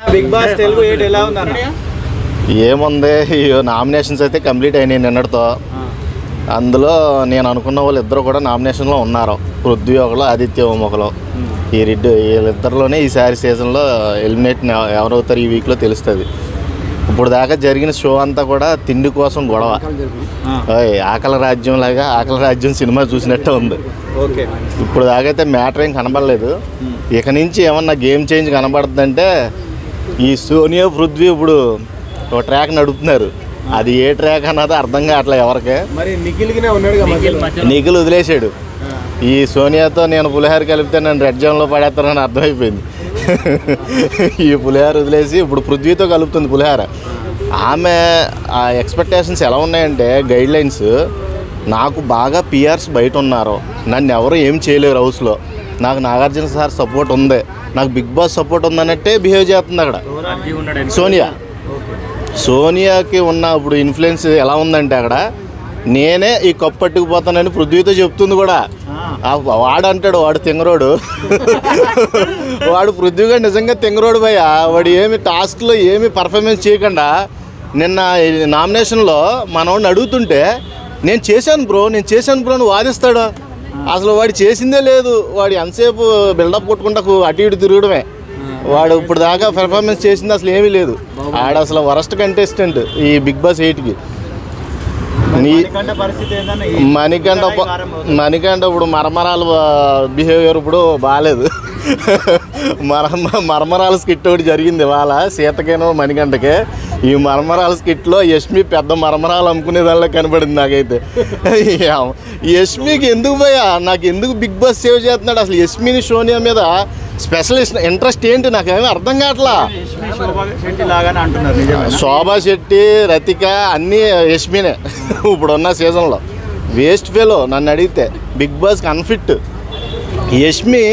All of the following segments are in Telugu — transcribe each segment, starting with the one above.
బిగ్ బాస్ తెలుగు 8 ఎలా ఉందన్న? ఏముంది, నామినేషన్స్ అయితే కంప్లీట్ అయినాయి నిన్నటితో. అందులో నేను అనుకున్న వాళ్ళు ఇద్దరు కూడా నామినేషన్లో ఉన్నారు. పృథ్వీ ఒకరు, ఆదిత్య ఓం ఒకరు. వీళ్ళిద్దరిలోనే ఈసారి సీజన్లో ఎలిమినేట్ ఎవరవుతారు ఈ వీక్లో తెలుస్తుంది. ఇప్పుడు దాకా జరిగిన షో అంతా కూడా తిండి కోసం గొడవ. ఆకలి రాజ్యం లాగా ఆకలి రాజ్యం సినిమా చూసినట్టే ఉంది. ఇప్పుడు దాకా అయితే మ్యాటర్ ఏం కనబడలేదు. ఇక నుంచి ఏమన్నా గేమ్ చేంజ్ కనబడుతుందంటే ఈ సోనియా పృథ్వీ ఇప్పుడు ఒక ట్రాక్ నడుపుతున్నారు. అది ఏ ట్రాక్ అన్నది అర్థం కావట్లే ఎవరికి. నిఖిల్ వదిలేసాడు. ఈ సోనియాతో నేను పులిహార కలిపితే నన్ను రెడ్ జోన్లో పడేస్తానని అర్థమైపోయింది. ఈ పులిహార వదిలేసి ఇప్పుడు పృథ్వీతో కలుపుతుంది పులిహార. ఆమె ఆ ఎక్స్పెక్టేషన్స్ ఎలా ఉన్నాయంటే గైడ్ లైన్స్, నాకు బాగా పిఆర్స్ బయట ఉన్నారు, నన్ను ఎవరు ఏం చేయలేరు హౌస్లో, నాకు నాగార్జున సార్ సపోర్ట్ ఉంది, నాకు బిగ్ బాస్ సపోర్ట్ ఉందన్నట్టే బిహేవ్ చేస్తుంది అక్కడ సోనియాకి ఉన్న ఇప్పుడు ఇన్ఫ్లుయెన్స్ ఎలా ఉందంటే అక్కడ నేనే ఈ కప్పు పట్టుకుపోతానని పృథ్వీతో చెప్తుంది కూడా. వాడు అంటాడు వాడు తింగరోడు. వాడు పృథ్వీగా నిజంగా తింగరోడు భయ్య. వాడు ఏమి టాస్క్లో ఏమి పర్ఫార్మెన్స్ చేయకుండా నిన్న నామినేషన్లో మనవాడిని అడుగుతుంటే నేను చేశాను బ్రో అని వాదిస్తాడు. అసలు వాడు చేసిందే లేదు. వాడు ఎంతసేపు బిల్డప్ కొట్టుకుంటా అటు ఇటు తిరగడమే. వాడు ఇప్పుడు దాకా పెర్ఫార్మెన్స్ చేసింది అసలు ఏమీ లేదు. ఆడ అసలు వరస్ట్ కంటెస్టెంట్ ఈ బిగ్ బాస్ 8కి. మణికంఠ ఇప్పుడు మరమరాలు బిహేవియర్ ఇప్పుడు బాగాలేదు. మరమరాల స్కిట్ ఒకటి జరిగింది ఇవాళ సీతకేనో మణికంఠకే. ఈ మరమరాల స్కిట్లో యష్మి పెద్ద మరమరాలు అమ్ముకునే దానిలో కనబడింది నాకైతే. యష్మికి ఎందుకు పోయా, నాకు ఎందుకు బిగ్ బాస్ సేవ్ చేస్తున్నాడు అసలు? యష్మిని సోనియా మీద స్పెషలిస్ట్ ఇంట్రెస్ట్ ఏంటి నాకేమీ అర్థం కావట్లా. శోభా శెట్టి, రతిక అన్నీ యష్మినే ఇప్పుడున్న సీజన్లో. వేస్ట్ ఫెలో నన్ను అడిగితే, బిగ్ బాస్కి అన్ఫిట్. యష్మి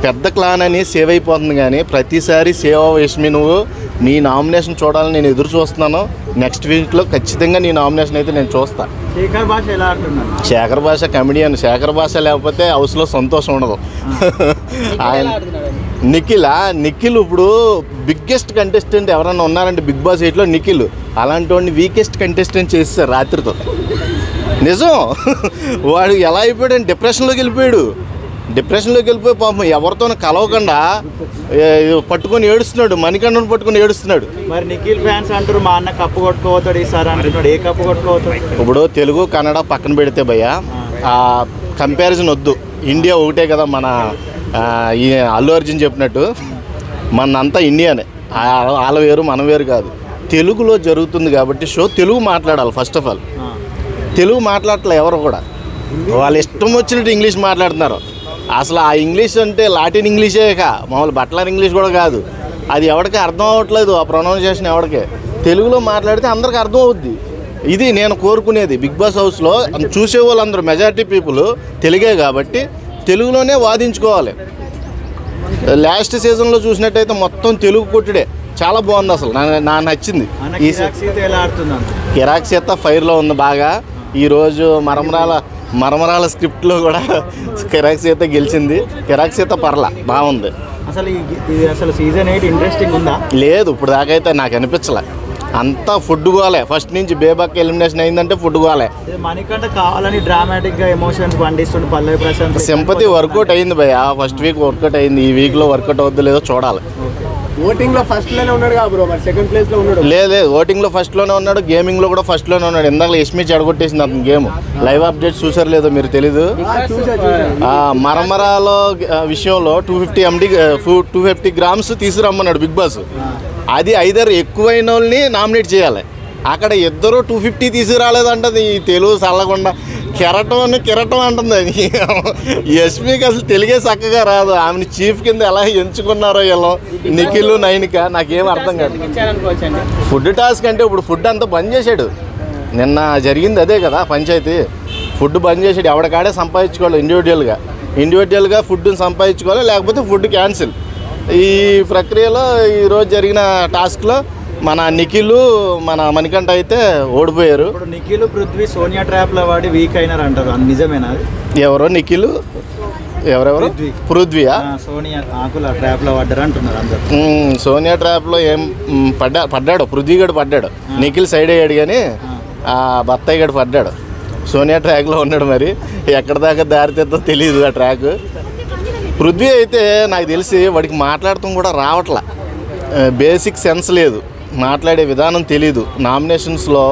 పెద్ద క్లాన్ అని సేవ్ అయిపోతుంది కానీ ప్రతిసారి సేవ్ అవ్వ యష్మి. నువ్వు నీ నామినేషన్ చూడాలని నేను ఎదురు చూస్తున్నాను. నెక్స్ట్ వీక్లో ఖచ్చితంగా నీ నామినేషన్ అయితే నేను చూస్తాను. శేఖర్ భాష కమెడియన్. శేఖర్ భాష లేకపోతే హౌస్లో సంతోషం ఉండదు. ఆయన నిఖిల్ ఇప్పుడు బిగ్గెస్ట్ కంటెస్టెంట్ ఎవరన్నా ఉన్నారంటే బిగ్ బాస్ 8లో నిఖిల్. అలాంటి వాడిని వీకెస్ట్ కంటెస్టెంట్ చేస్తారు రాత్రితో. నిజం. వాడు ఎలా అయిపోయాడు, డిప్రెషన్లోకి వెళ్ళిపోయి పాపం ఎవరితోనూ కలవకుండా పట్టుకొని ఏడుస్తున్నాడు. మణికంఠను పట్టుకొని ఏడుస్తున్నాడు. మరి నిఖిల్ ఫ్యాన్స్ అంటారు మా అన్న కప్పు కొట్టుకోవతాడు ఈసారి అంటున్నాడు. ఏ కప్పు కొట్టుకోవతాడు? ఇప్పుడు తెలుగు కన్నడ పక్కన పెడితే భయ్య ఆ కంపారిజన్ వద్దు. ఇండియా ఒకటే కదా. మన ఈ అల్లు అర్జున్ చెప్పినట్టు మనంతా ఇండియానే. వాళ్ళ వేరు మన వేరు కాదు. తెలుగులో జరుగుతుంది కాబట్టి షో తెలుగు మాట్లాడాలి. ఫస్ట్ ఆఫ్ ఆల్ తెలుగు మాట్లాడట్లే ఎవరు కూడా. వాళ్ళు ఇష్టం వచ్చినట్టు ఇంగ్లీష్ మాట్లాడుతున్నారు. అసలు ఆ ఇంగ్లీష్ అంటే లాటిన్ ఇంగ్లీషే మామూలు బట్లర్ ఇంగ్లీష్ కూడా కాదు. అది ఎవరికి అర్థం అవ్వట్లేదు. ఆ ప్రొనౌన్సియేషన్ ఎవరికి. తెలుగులో మాట్లాడితే అందరికి అర్థం అవుద్ది. ఇది నేను కోరుకునేది. బిగ్ బాస్ హౌస్లో చూసే వాళ్ళందరూ మెజారిటీ పీపుల్ తెలుగే కాబట్టి తెలుగులోనే వాదించుకోవాలి. లాస్ట్ సీజన్లో చూసినట్టయితే మొత్తం తెలుగు కొట్టుడే. చాలా బాగుంది. అసలు నాకు నచ్చింది. ఈ కిరాక్ సీత ఫైర్లో ఉంది బాగా. ఈరోజు మరమరాల స్క్రిప్ట్లో కూడా కిరాక్ సీత గెలిచింది. కిరాక్ సీత పర్లా బాగుంది. అసలు సీజన్ 8 ఇంట్రెస్టింగ్ ఉందా? లేదు, ఇప్పుడు దాకైతే నాకు అనిపించలే. అంతా ఫుడ్ గోలే. ఫస్ట్ నుంచి బేబాక్ ఎలిమినేషన్ అయిందంటే ఫుడ్ గోలే. మణికంఠ కావాలని డ్రామాటిక్గా ఎమోషన్స్ పండిస్తుండే పల్లవి ప్రశాంత్. సింపతి వర్కౌట్ అయింది భయ్య. ఫస్ట్ వీక్ వర్కౌట్ అయింది. ఈ వీక్లో వర్కౌట్ అవుద్దో లేదో చూడాలి. ఓటింగ్లో ఫస్ట్లోనే ఉన్నాడు కదా బ్రో, మరి సెకండ్ ప్లేస్లో ఉన్నాడు? లేదు, ఓటింగ్లో ఫస్ట్లోనే ఉన్నాడు. గేమింగ్లో కూడా ఫస్ట్లోనే ఉన్నాడు. ఇందాక యష్మి చెడగొట్టేసింది అతను గేమ్. లైవ్ అప్డేట్ చూసారు లేదో మీరు తెలీదు. మరమరాలో విషయంలో 250 గ్రామ్స్ తీసుకురమ్మన్నాడు బిగ్ బాస్. అది ఐదర్ ఎక్కువైన వాళ్ళని నామినేట్ చేయాలి. అక్కడ ఇద్దరు 250 తీసుకురాలేదంటది. ఈ తెలుగు చల్లకుండా కిరటం అంటుంది. యష్మికి అసలు తెలుగే చక్కగా రాదు. ఆమెను చీఫ్ కింద ఎలా ఎంచుకున్నారో వీళ్ళు నిఖిల్, నైనిక నాకేం అర్థం కాదు. ఫుడ్ టాస్క్ అంటే ఇప్పుడు ఫుడ్ అంతా బంద్ చేశాడు. నిన్న జరిగింది అదే కదా పంచాయతీ. ఫుడ్ బంద్ చేసాడు. ఎవరికాడే సంపాదించుకోవాలి. ఇండివిజువల్గా ఫుడ్ని సంపాదించుకోవాలి, లేకపోతే ఫుడ్ క్యాన్సిల్. ఈ ప్రక్రియలో ఈరోజు జరిగిన టాస్క్లో మన నిఖిల్, మన మణికంఠ అయితే ఓడిపోయారు. ఇప్పుడు నిఖిల్, పృథ్వీ సోనియా ట్రాప్లో వాడి వీక్ అయినారు అంటారు. నిజమేనా? ఎవరో నిఖిల్ ఎవరెవరు? పృథ్వీయా? సోనియా ఆకుల ట్రాప్ లో పడ్డారు అంటున్నారు అందరు. సోనియా ట్రాప్లో ఏం పడ్డాడు, పృథ్వీ గడు పడ్డాడు, నిఖిల్ సైడ్ అయ్యాడు కానీ ఆ బత్తాయి గడు పడ్డాడు. సోనియా ట్రాక్లో ఉన్నాడు, మరి ఎక్కడ దాకా దారితీద్దో తెలియదు ఆ ట్రాక్. పృథ్వీ అయితే నాకు తెలిసి వాడికి మాట్లాడటం కూడా రావట్లా, బేసిక్ సెన్స్ లేదు, మాట్లాడే విధానం తెలీదు. నామినేషన్స్లో